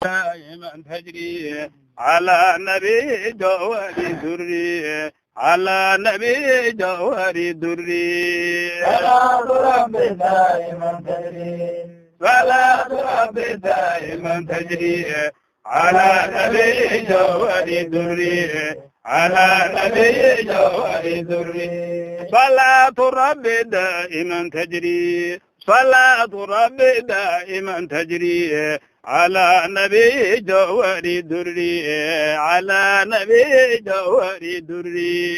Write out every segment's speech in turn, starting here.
دائما تجري على نبي جوهري دري على نبي جوهري دري صلاة ربي دائما تجري صلاة ربي دائما تجري على نبي جوهري دري على نبي جوهري دري صلاة ربي دائما تجري صلاة ربي دائما تجري على نبي جوهري دري على نبي جوهري دري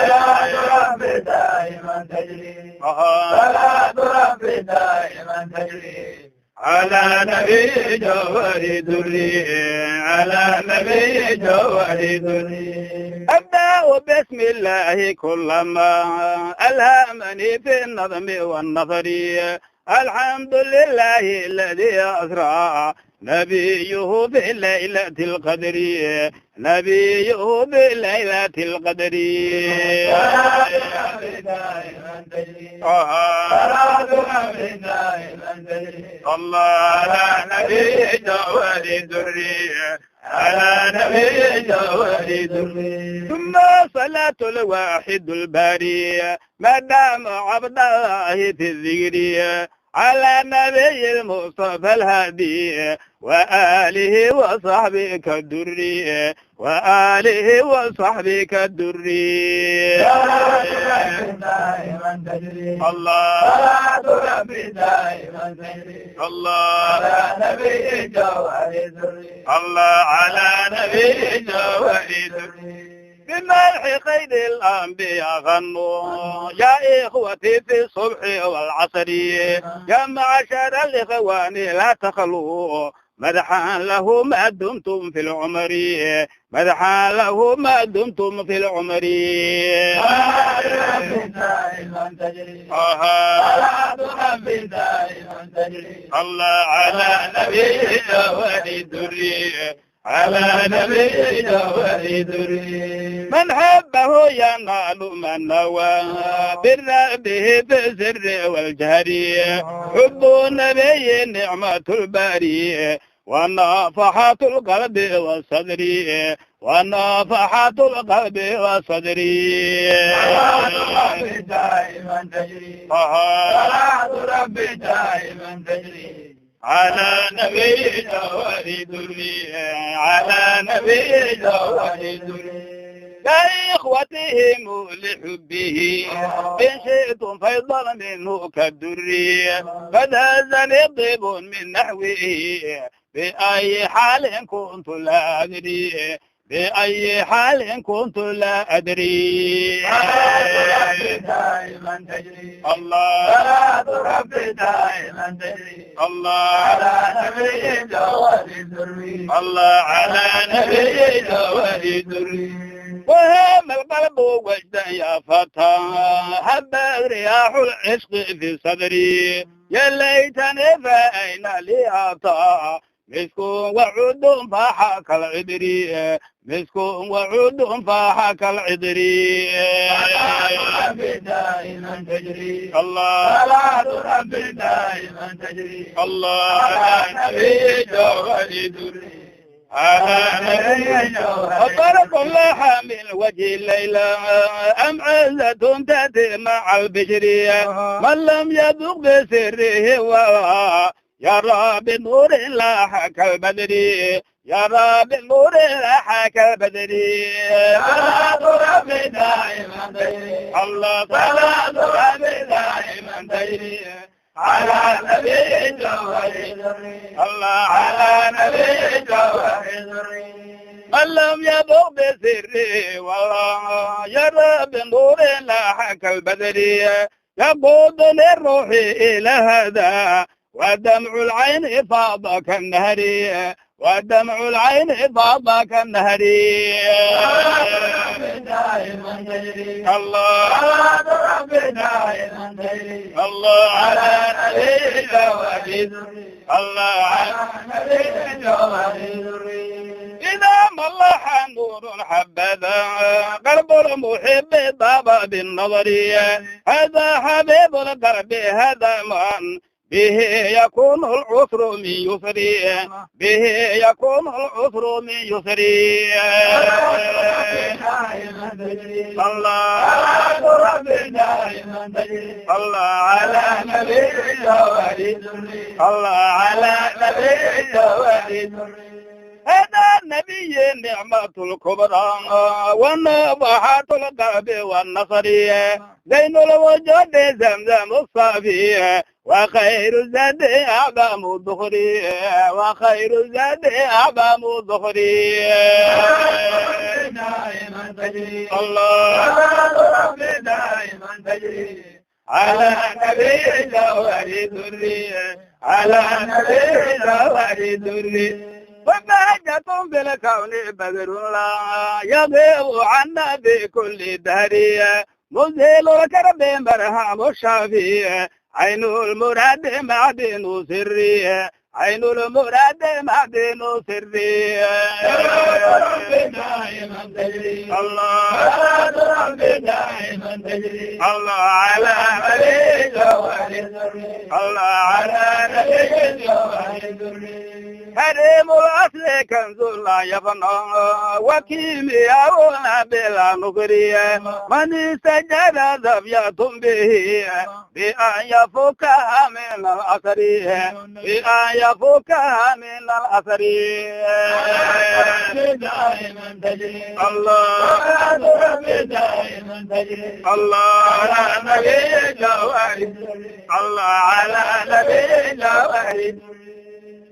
صلاة ربي دائما تجري صلاة ربي دائما تجري على نبي جوهري دري على نبي جوهري دري أبدأ بسم الله كلما ألهمني في النظم والنظر الحمد لله الذي أسرى نبيه بليلة القدر نبيه بليلة القدر صلاة ربي دائما تجري صلاة ربي دائما تجري الله على نبي جوهري دري على نبي جوهري دري ثم صلاة الواحد الباري ما دام عبد الله في الذكر على نبي المصطفى الهادي وآله وصحبه كالدري وآله وصحبه كالدري صلاة ربي دائما تجري الله صلاة ربي دائما تجري الله على نبي جوهري دري الله على نبي جوهري دري بملح خير الأنبياء غنوا يا إخوتي في الصبح والعصر يا معشر الإخوان لا تخلوا مدحا له ما دمتم في العمر مدحا له ما دمتم في العمر صلاة ربي دائما تجري صلاة ربي دائما تجري الله على نبي جوهري دري على نبي جوهري دري من حبه ينال من نوى بالرغبه في السر والجهر حب النبي نعمة الباري ونافحة القلب والصدر ونافحة القلب والصدر صلاة ربي دائما تجري صلاة ربي دائما تجري على نبي جوهري دري على نبي جوهري دري يا إخوتهم لحبه إن شئتم فيضل منه كالدري قد هزني ضيب من نحوه بأي حال كنت لا أدري بأي حال كنت لا أدري صلاة ربي دائما تجري الله صلاة ربي دائما تجري الله على نبي جوهري دري الله على نبي جوهري دري وهم القلب وجدا يا فتى هب رياح العشق في صدري يا ليتني فأين لي عطاء مسك وعود فاحك العذري مسك وعود فاحك العذري صلاة ربي دائما تجري الله صلاة ربي دائما تجري الله على نبي جوهري دري على نبي جوهري وطرق الله من وجه الليلة أم عزة تأتي مع البشرية من لم يذق بسره يرى بنور لاح كالبدر يرى بنور لاح كالبدر صلاة ربي دائما تجري الله صلاة ربي دائما تجري على نبي جوهري دري الله على نبي جوهري دري من لم يذق بسره والله يرى بنور لاح كالبدر يقودني الروح إلى هذا ودمع العين فاض كالنهر ودمع العين فاض كالنهر ربي دائما تجري الله صلاة ربي دائما تجري الله على نبي جوهري دري الله على نبي جوهري دري إذا ملح نور حبذا قلب المحب ضاب بالنظر هذا حبيب القلب هذا من به يكون العسر من يسري به يكون العسر من يسري الله الله على نبي الله على نبي هذا النبي نعمة الكبرى والنبحة القلب والنصرية زين الوجود زمزم الصافية وخير الزاد أعظم الذخري وخير الزاد أعظم الذخري الله على نبي جوهر دري على نبي جوهر دري وبهجة بالكون بدر الله يغيب عنا بكل دهرية مزيل الكرب مرهم الشافية عين المراد معدن سرية عين المراد معدن سرية الله الله على نبي جوهر الله على نبي جوهر كريم الأصل كنز لا يفنى وكيمياؤنا بلا نقرية من استجد ذبية به بأن يفكها من الأثر بأن يفكها من الأثر الله الله على نبي جوهر الله على نبي جوهر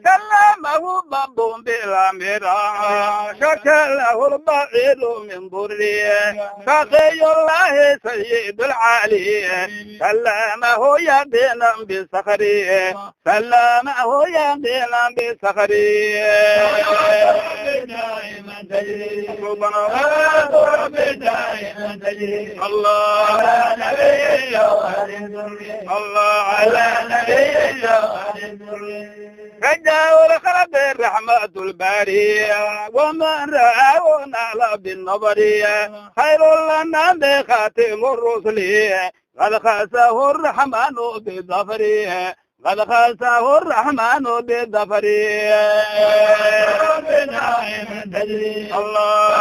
كلمه ضب بلا مرا شكله البعيد من ضره شقي الله سيد العالي كلمه يقينا بسخره كلمه يقينا بسخره الله على نبي الله على نبي رجاء الخلق الرحمة البارية ومن رأى نال بالنظر خير لنا بخاتم الرسل قد خاسه الرحمن بالظفر قد خاسه الرحمن بالظفر الله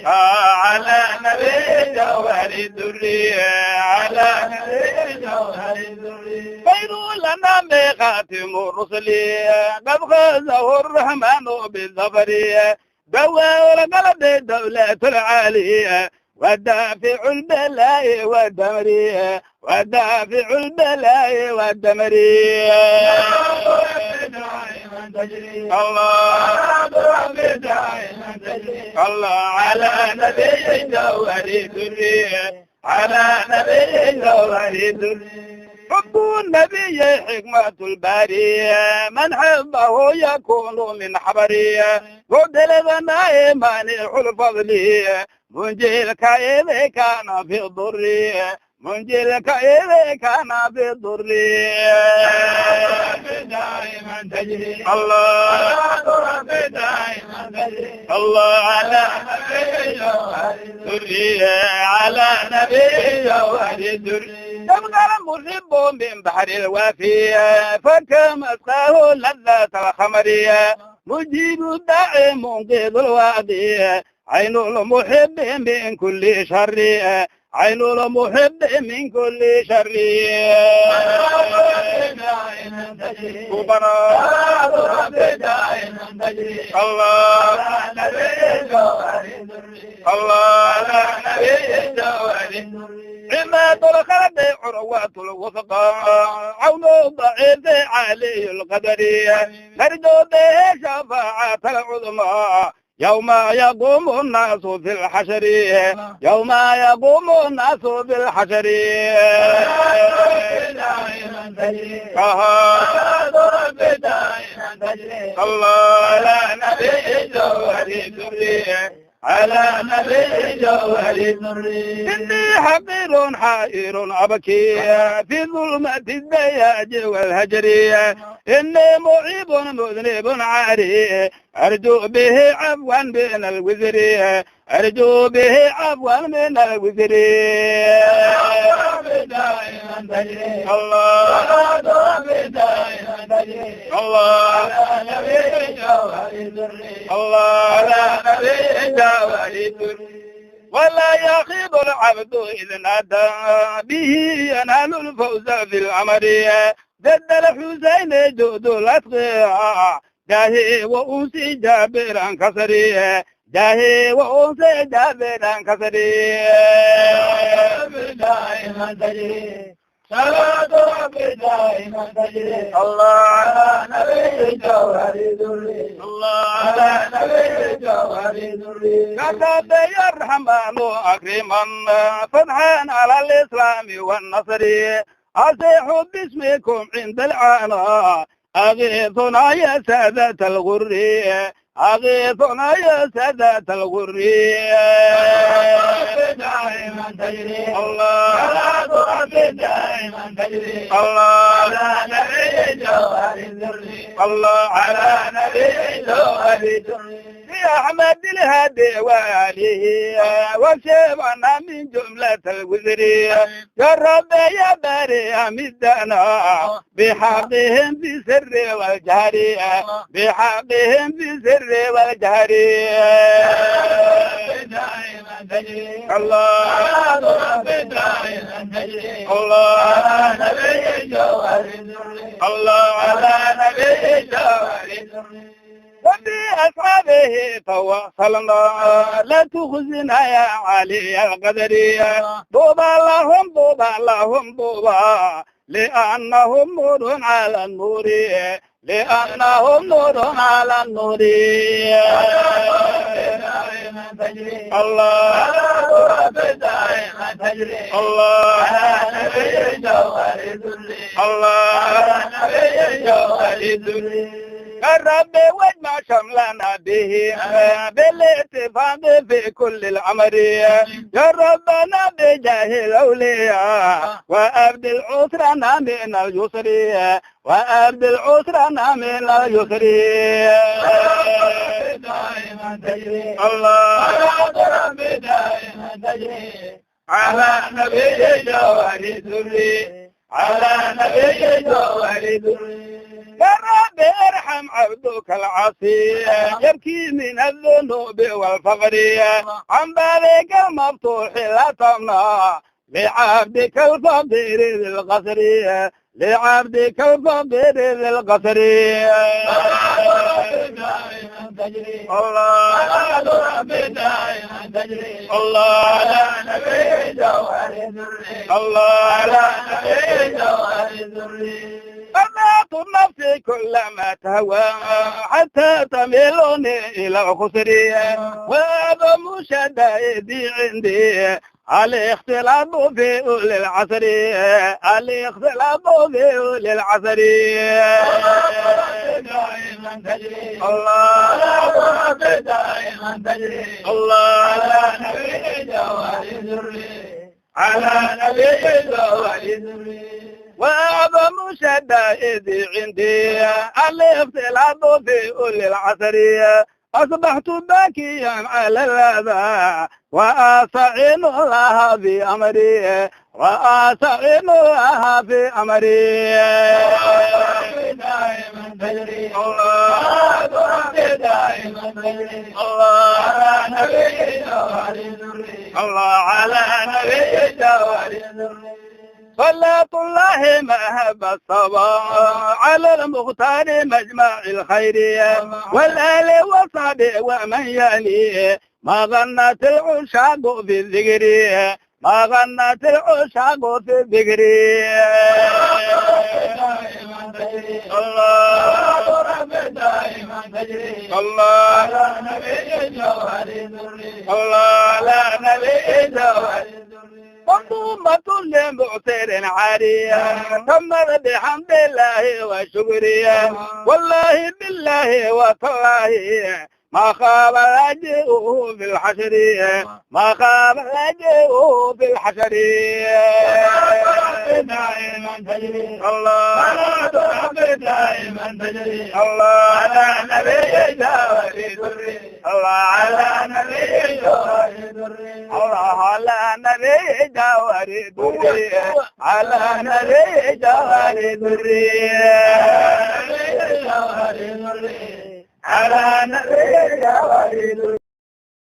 على نبي جوهر الدري على نبي جوهر الدري خير لنا بخاتم الرسل قد خاسه الرحمن بالظفر دواء القلب الدولة العالية ودافع البلاء والدمر ودافع البلاء والدمر الله الله على نبي جوهر الدري على نبي جوهر الدري حب النبي حكمة البارية من حبه يكون من حبرية قدل ذنائي مانع الفضل منجي الكائب كان في الضر منجي الكائب كان في الضر دائما تجري الله الله على نبي جوهر الدري على نبي جوهر الدري تبقى المحب من بحر الوافية فكم أسقاه لذة الخمرية مجيب الداعي منقذ الوادي عين المحب من كل شر عين المحب من كل شر الله الله عماد الخلق عروة الوثقى عون ضعيف علي القدرية نرجو به شفاعة العظمى يوم يقوم الناس في الحشر يوم يقوم الناس في الحشر الله لا نبي جوهر الدري على نبي جوهر الدري إني حقير حائر أبكي في ظلمة الدياج والهجر إني معيب مذنب عاري أرجو به عفوا من الوزر أرجو به عفوا من الوزر دائما تجري الله دائما تجري الله على نبي جوهر الدري الله على نبي جوهر الدري ولا يخيب العبد إذ نادى به ينال الفوز في الأمر جد الحسين جود الأتقياء جاهي وأوسي جابرا كسري جاهي وأوسي جابرا كسري دائما تجري صلاة ربي دائما تجري الله على نبي جوهر الدري الله على نبي جوهر الدري كتب يا الرحمن أكرما فتحا على الإسلام والنصر أصيح باسمكم عند العانا أغيثنا يا سادة الغر أغيثنا يا سادة الغر دائما تجري الله صلاة ربي دائما تجري الله على نبي جوهر الدري الله على نبي جوهر الدري يا أحمد الهادي وآله وشيبنا من جملة الوزر يا رب يا باري أمدنا بحقهم في سر والجهر بحقهم في سر والجهر دائما تجري الله صلاة ربي دائما تجري الله على نبي جوهر الدري الله على نبي جوهر الدري وبأصحابه تواصلنا لا تخزنا يا علي القدر طوبى لهم طوبى لهم طوبى لأنهم نور على النور لأنهم نور على النور دائما تجري الله صلاة ربي دائما تجري الله على نبي جوهر الدري الله على نبي جوهر الدري الرب واجمع شملنا به بالاتفاق في كل الأمر يا ربنا بجاه الأولياء وأبدل عسرنا من اليسر وأبدل عسرنا من اليسر دائما تجري الله صلاة ربي دائما تجري على نبي جوهر الدري على نبي جوهر الدري يا رب ارحم عبدك العصي يبكي من الذنوب والفقر عن بابك المفتوح لا تمنع لعبدك الفقير ذي القصر لعبدك الفقير ذي القصر دائما تجري الله صلاة ربي دائما تجري الله على نبي جوهر الدري الله على نبي جوهر الدري أمات النفس كلما تهوى حتى تميلني إلى خسري وأعظم شدائدي عندي الاختلاط في أولي العصر الاختلاط في أولي العصر دائما تجري الله صلاة ربي دائما تجري الله على نبي جوهر الدري على نبي جوهر الدري وأعظم شدائدي عندي الاختلاط في أولي العصر أصبحت باكيا على الأذى وأستعين الله في أمري وأستعين الله في أمري دائما تجري الله صلاة ربي دائما تجري الله على نبي جوهر الدري الله على نبي نبي جوهر الدري صلاة الله مهب الصباح على المختار مجمع الخير والآل والصحب ومن يليه ما غنت العشاق في الذكر ما غنت العشاق في الذكر دائما تجري الله صلاة ربي دائما تجري الله على نبي جوهر الدري الله على نبي جوهر الدري منظومة لمعتر عارية تمر بحمد الله وشكرية والله بالله وتالله ما خاب لاجئه في الحشر ما خاب لاجئه في الحشر دائما تجري الله دائما تجري الله على نبي جوهر دري الله على نبي جوهر دري الله على نبي جوهر دري على نبي جوهر دري على نبي جوهر دري